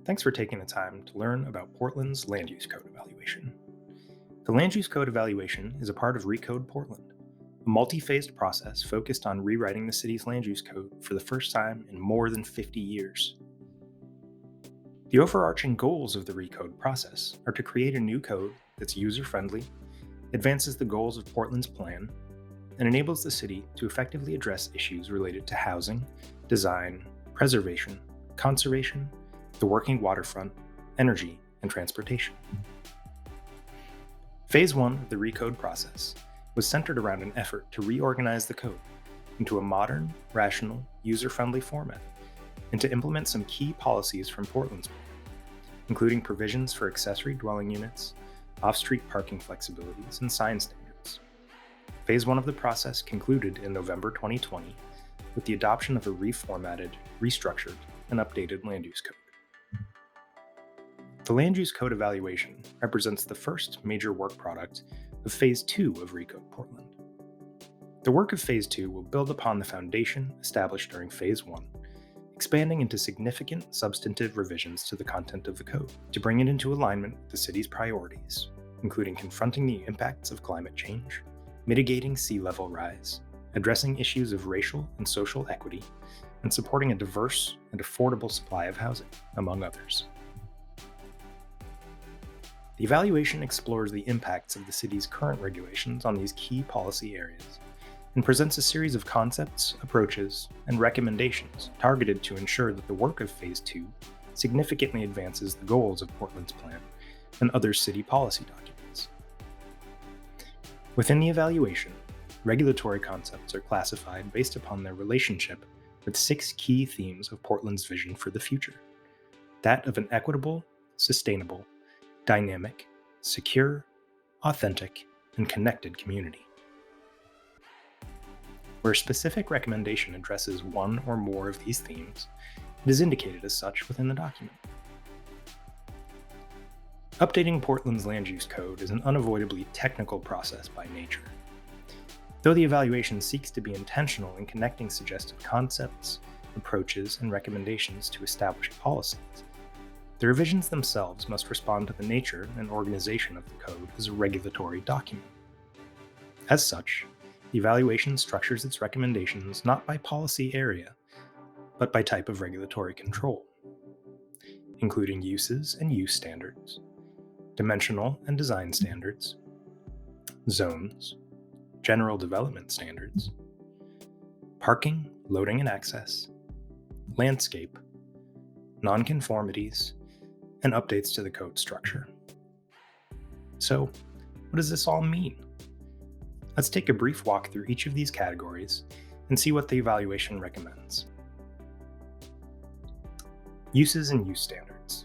Thanks for taking the time to learn about Portland's Land Use Code evaluation. The Land Use Code evaluation is a part of ReCode Portland, a multi-phased process focused on rewriting the city's land use code for the first time in more than 50 years. The overarching goals of the ReCode process are to create a new code that's user-friendly, advances the goals of Portland's plan, and enables the city to effectively address issues related to housing, design, preservation, conservation, the working waterfront, energy, and transportation. Phase 1 of the ReCode process was centered around an effort to reorganize the code into a modern, rational, user-friendly format, and to implement some key policies from Portland's plan, including provisions for accessory dwelling units, off-street parking flexibilities, and sign standards. Phase 1 of the process concluded in November 2020 with the adoption of a reformatted, restructured, and updated land use code. The Land Use Code evaluation represents the first major work product of Phase 2 of ReCode Portland. The work of Phase 2 will build upon the foundation established during Phase 1, expanding into significant substantive revisions to the content of the code to bring it into alignment with the city's priorities, including confronting the impacts of climate change, mitigating sea level rise, addressing issues of racial and social equity, and supporting a diverse and affordable supply of housing, among others. The evaluation explores the impacts of the city's current regulations on these key policy areas and presents a series of concepts, approaches, and recommendations targeted to ensure that the work of Phase 2 significantly advances the goals of Portland's plan and other city policy documents. Within the evaluation, regulatory concepts are classified based upon their relationship with 6 key themes of Portland's vision for the future: that of an equitable, sustainable, dynamic, secure, authentic, and connected community. Where a specific recommendation addresses one or more of these themes, it is indicated as such within the document. Updating Portland's land use code is an unavoidably technical process by nature. Though the evaluation seeks to be intentional in connecting suggested concepts, approaches, and recommendations to established policies, the revisions themselves must respond to the nature and organization of the code as a regulatory document. As such, the evaluation structures its recommendations not by policy area, but by type of regulatory control, including uses and use standards, dimensional and design standards, zones, general development standards, parking, loading and access, landscape, nonconformities, and updates to the code structure. So, what does this all mean? Let's take a brief walk through each of these categories and see what the evaluation recommends. Uses and use standards.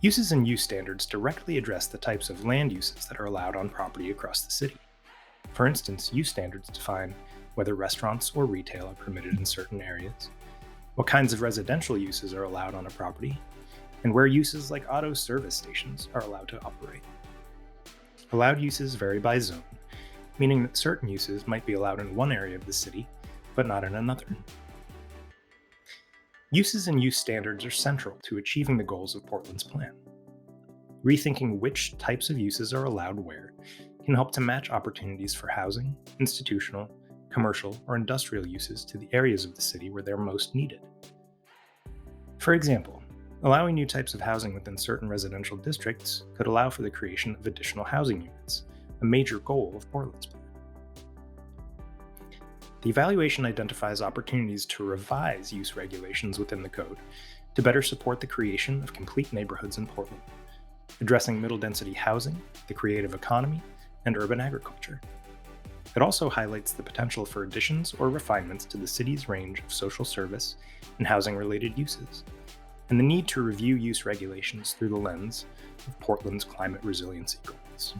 Uses and use standards directly address the types of land uses that are allowed on property across the city. For instance, use standards define whether restaurants or retail are permitted in certain areas, what kinds of residential uses are allowed on a property, and where uses like auto service stations are allowed to operate. Allowed uses vary by zone, meaning that certain uses might be allowed in one area of the city, but not in another. Uses and use standards are central to achieving the goals of Portland's plan. Rethinking which types of uses are allowed where can help to match opportunities for housing, institutional, commercial, or industrial uses to the areas of the city where they're most needed. For example, allowing new types of housing within certain residential districts could allow for the creation of additional housing units, a major goal of Portland's plan. The evaluation identifies opportunities to revise use regulations within the code to better support the creation of complete neighborhoods in Portland, addressing middle-density housing, the creative economy, and urban agriculture. It also highlights the potential for additions or refinements to the city's range of social service and housing-related uses, and the need to review use regulations through the lens of Portland's climate resiliency goals.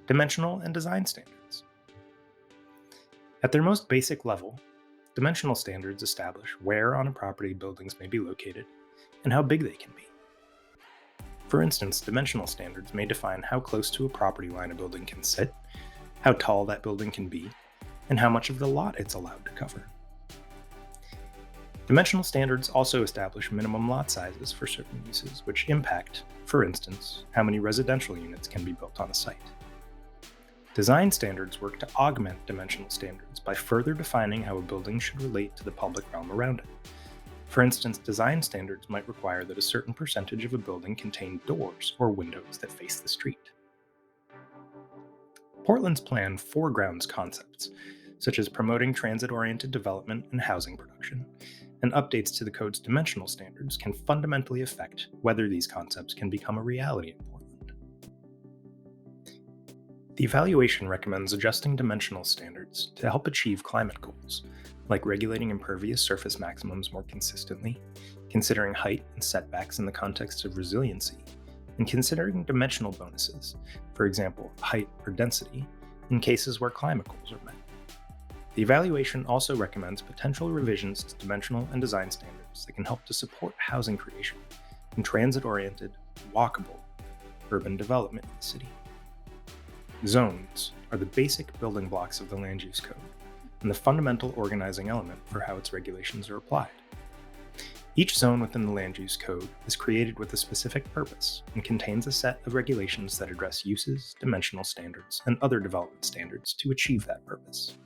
Dimensional and design standards. At their most basic level, dimensional standards establish where on a property buildings may be located and how big they can be. For instance, dimensional standards may define how close to a property line a building can sit, how tall that building can be, and how much of the lot it's allowed to cover. Dimensional standards also establish minimum lot sizes for certain uses, which impact, for instance, how many residential units can be built on a site. Design standards work to augment dimensional standards by further defining how a building should relate to the public realm around it. For instance, design standards might require that a certain percentage of a building contain doors or windows that face the street. Portland's plan foregrounds concepts, such as promoting transit-oriented development and housing production, and updates to the code's dimensional standards can fundamentally affect whether these concepts can become a reality in Portland. The evaluation recommends adjusting dimensional standards to help achieve climate goals, like regulating impervious surface maximums more consistently, considering height and setbacks in the context of resiliency, and considering dimensional bonuses, for example, height or density, in cases where climate goals are met. The evaluation also recommends potential revisions to dimensional and design standards that can help to support housing creation and transit-oriented, walkable urban development in the city. Zones are the basic building blocks of the Land Use Code and the fundamental organizing element for how its regulations are applied. Each zone within the Land Use Code is created with a specific purpose and contains a set of regulations that address uses, dimensional standards, and other development standards to achieve that purpose.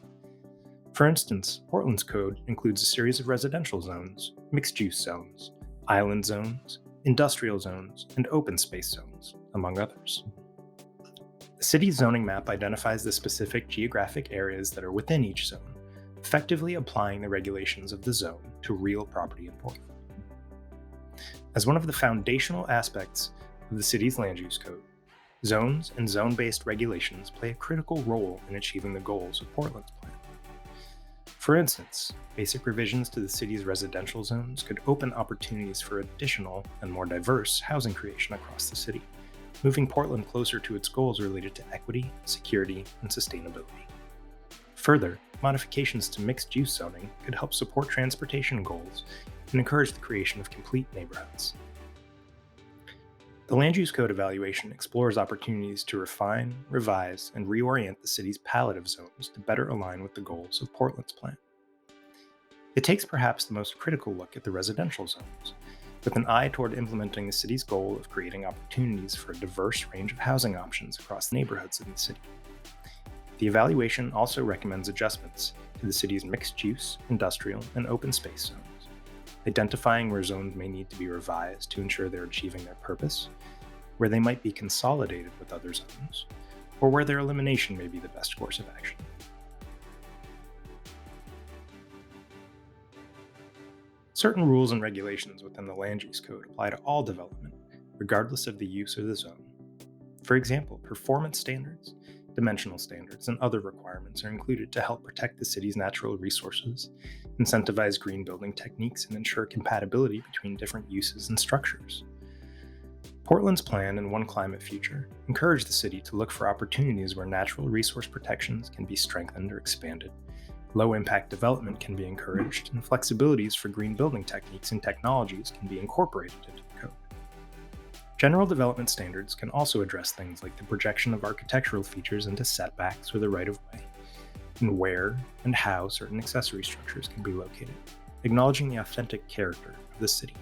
For instance, Portland's code includes a series of residential zones, mixed-use zones, island zones, industrial zones, and open space zones, among others. The city's zoning map identifies the specific geographic areas that are within each zone, effectively applying the regulations of the zone to real property in Portland. As one of the foundational aspects of the city's land use code, zones and zone-based regulations play a critical role in achieving the goals of Portland's plan. For instance, basic revisions to the city's residential zones could open opportunities for additional and more diverse housing creation across the city, moving Portland closer to its goals related to equity, security, and sustainability. Further, modifications to mixed-use zoning could help support transportation goals and encourage the creation of complete neighborhoods. The Land Use Code evaluation explores opportunities to refine, revise, and reorient the city's palette of zones to better align with the goals of Portland's plan. It takes perhaps the most critical look at the residential zones, with an eye toward implementing the city's goal of creating opportunities for a diverse range of housing options across the neighborhoods in the city. The evaluation also recommends adjustments to the city's mixed-use, industrial, and open space zones, identifying where zones may need to be revised to ensure they're achieving their purpose, where they might be consolidated with other zones, or where their elimination may be the best course of action. Certain rules and regulations within the Land Use Code apply to all development, regardless of the use or the zone. For example, performance standards, dimensional standards, and other requirements are included to help protect the city's natural resources, incentivize green building techniques, and ensure compatibility between different uses and structures. Portland's plan and One Climate Future encourage the city to look for opportunities where natural resource protections can be strengthened or expanded, low-impact development can be encouraged, and flexibilities for green building techniques and technologies can be incorporated into the code. General development standards can also address things like the projection of architectural features into setbacks or the right-of-way, and where and how certain accessory structures can be located, acknowledging the authentic character of the city.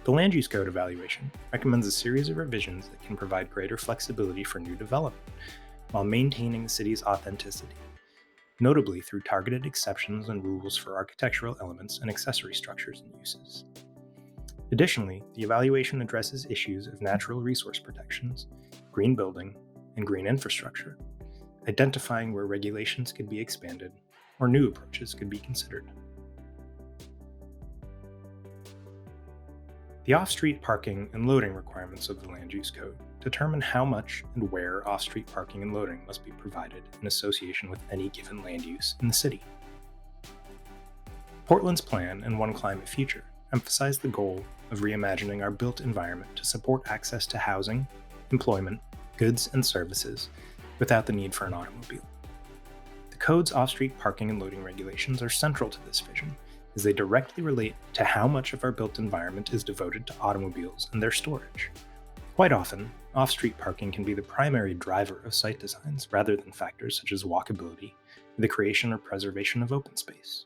The Land Use Code evaluation recommends a series of revisions that can provide greater flexibility for new development, while maintaining the city's authenticity, notably through targeted exceptions and rules for architectural elements and accessory structures and uses. Additionally, the evaluation addresses issues of natural resource protections, green building, and green infrastructure, identifying where regulations could be expanded or new approaches could be considered. The off-street parking and loading requirements of the Land Use Code determine how much and where off-street parking and loading must be provided in association with any given land use in the city. Portland's plan and One Climate Future emphasize the goal of reimagining our built environment to support access to housing, employment, goods, and services without the need for an automobile. The code's off-street parking and loading regulations are central to this vision, as they directly relate to how much of our built environment is devoted to automobiles and their storage. Quite often, off-street parking can be the primary driver of site designs rather than factors such as walkability or the creation or preservation of open space.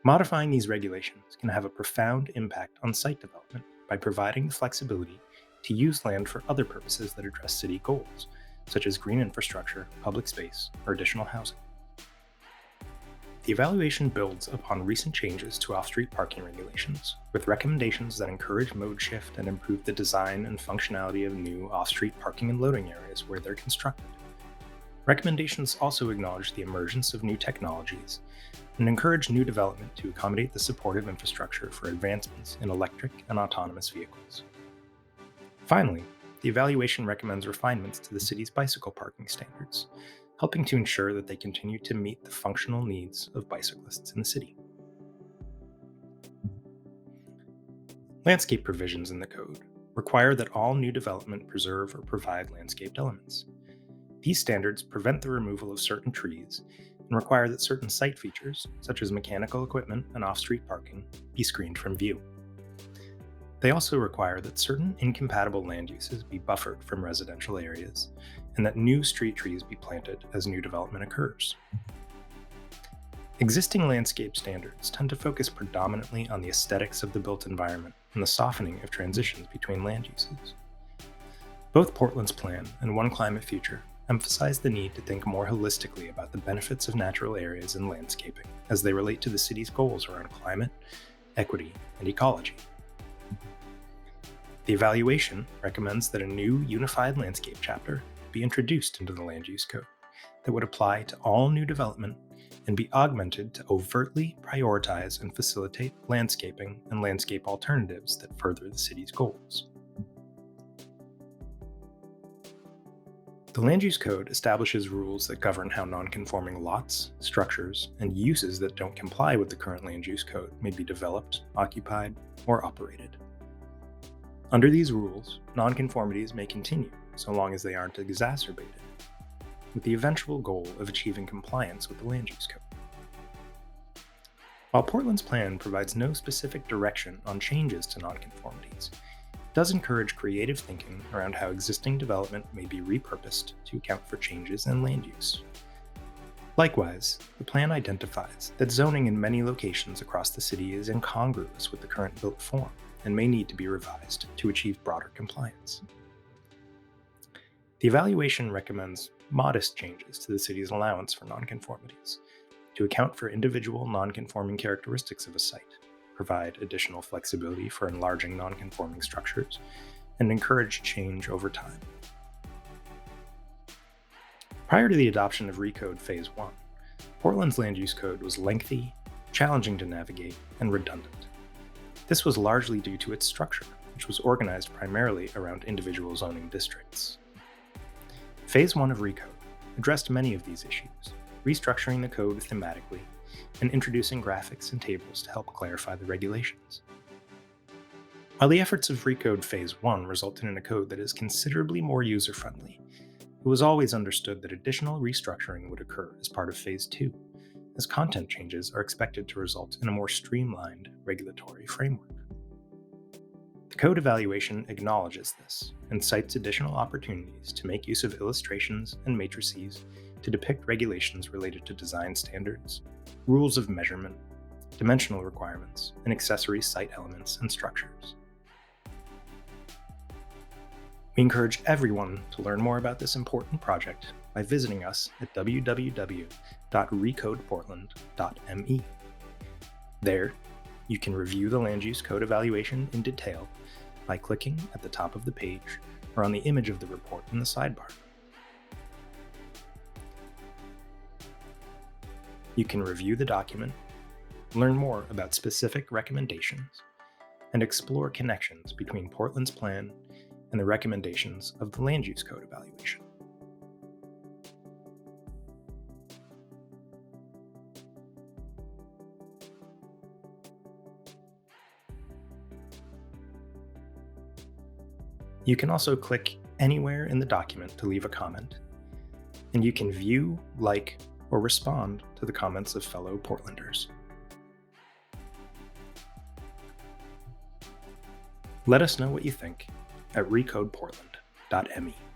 Modifying these regulations can have a profound impact on site development by providing the flexibility to use land for other purposes that address city goals, such as green infrastructure, public space, or additional housing. The evaluation builds upon recent changes to off-street parking regulations, with recommendations that encourage mode shift and improve the design and functionality of new off-street parking and loading areas where they're constructed. Recommendations also acknowledge the emergence of new technologies and encourage new development to accommodate the supportive infrastructure for advancements in electric and autonomous vehicles. Finally, the evaluation recommends refinements to the city's bicycle parking standards, helping to ensure that they continue to meet the functional needs of bicyclists in the city. Landscape provisions in the code require that all new development preserve or provide landscaped elements. These standards prevent the removal of certain trees and require that certain site features, such as mechanical equipment and off-street parking, be screened from view. They also require that certain incompatible land uses be buffered from residential areas, and that new street trees be planted as new development occurs. Existing landscape standards tend to focus predominantly on the aesthetics of the built environment and the softening of transitions between land uses. Both Portland's plan and One Climate Future emphasize the need to think more holistically about the benefits of natural areas and landscaping as they relate to the city's goals around climate, equity, and ecology. The evaluation recommends that a new unified landscape chapter be introduced into the land use code that would apply to all new development and be augmented to overtly prioritize and facilitate landscaping and landscape alternatives that further the city's goals. The Land Use Code establishes rules that govern how non-conforming lots, structures, and uses that don't comply with the current Land Use Code may be developed, occupied, or operated. Under these rules, non-conformities may continue so long as they aren't exacerbated, with the eventual goal of achieving compliance with the Land Use Code. While Portland's plan provides no specific direction on changes to non-conformities, it does encourage creative thinking around how existing development may be repurposed to account for changes in land use. Likewise, the plan identifies that zoning in many locations across the city is incongruous with the current built form and may need to be revised to achieve broader compliance. The evaluation recommends modest changes to the city's allowance for nonconformities to account for individual nonconforming characteristics of a site, provide additional flexibility for enlarging nonconforming structures, and encourage change over time. Prior to the adoption of ReCode Phase 1, Portland's land use code was lengthy, challenging to navigate, and redundant. This was largely due to its structure, which was organized primarily around individual zoning districts. Phase 1 of ReCode addressed many of these issues, restructuring the code thematically and introducing graphics and tables to help clarify the regulations. While the efforts of ReCode Phase 1 resulted in a code that is considerably more user-friendly, it was always understood that additional restructuring would occur as part of Phase 2, as content changes are expected to result in a more streamlined regulatory framework. The code evaluation acknowledges this and cites additional opportunities to make use of illustrations and matrices to depict regulations related to design standards, rules of measurement, dimensional requirements, and accessory site elements and structures. We encourage everyone to learn more about this important project by visiting us at www.recodeportland.me. There, you can review the land use code evaluation in detail by clicking at the top of the page or on the image of the report in the sidebar. You can review the document, learn more about specific recommendations, and explore connections between Portland's plan and the recommendations of the land use code evaluation. You can also click anywhere in the document to leave a comment, and you can view, like, or respond to the comments of fellow Portlanders. Let us know what you think at ReCode Portland. code.me.